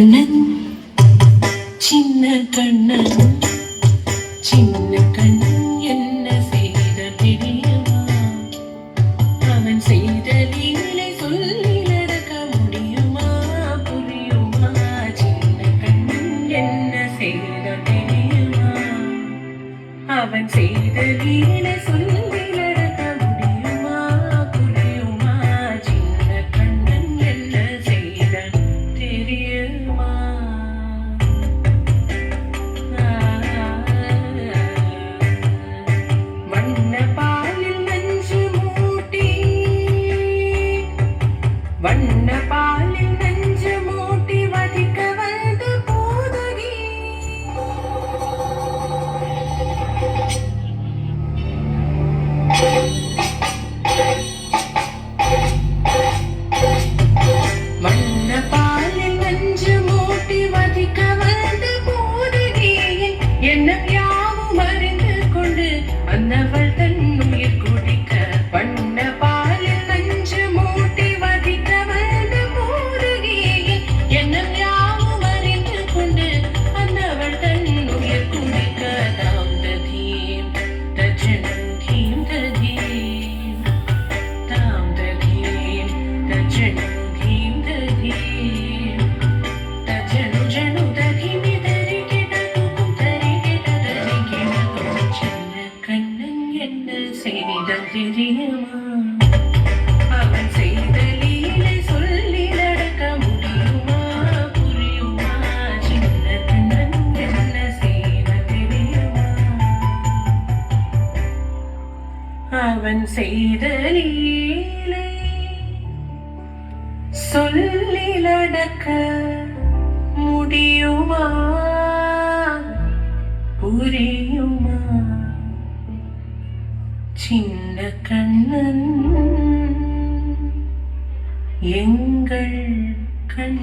கண்ணன் சின்ன கண்ணன் சின்ன கண்ணன் என்ன செய்த தெரியுமா? அவன் செய்த லீலை சொல்லி நடக்க முடியுமா? புரியுமா? சின்ன கண்ணன் என்ன செய்த தெரியுமா? அவன் செய்த லீலை சொல்லி நடக்க முடியுமா? புரியுமா? சின்ன கண்ணன் என்ன செய்த தெரியுமா? வண்ண பாலில் நஞ்சு மூட்டி வண்ண பாலில் நஞ்சு மூட்டி வதிக்க வந்த போதகி வண்ண பாலில் நஞ்சு மூட்டி வதிக்க வந்த போதகியின் எண்ணம் யாவும் அறிந்து கொண்டு அன்னவள் தன் உயிர் குடிக்க வண்ண பாலில் நஞ்சு மூட்டி வதிக்க வந்த போதகியின் எண்ணம் யாவும் அறிந்து கொண்டு அன்னவள் தன் உயிர் குடிக்க தாம் ததீம் தஜனம் தீம் ததீம் தாம் ததீம் தஜனம் தீம் ததீம் தஜனு ஜனு ததீமி தரிகிடதும் தரிகிடதும் சின்ன கண்ணன் என்ன செய்த தெரியுமா? அவன் செய்த லீலை சொல்லி நடக்க முடியுமா? புரியுமா? சின்ன கண்ணன் என்ன செய்த தெரியுமா? அவன் செய்த லீலை சொல்லி நடக்க முடியுமா? புரியுமா? சின்ன கண்ணன் எங்கள் கண்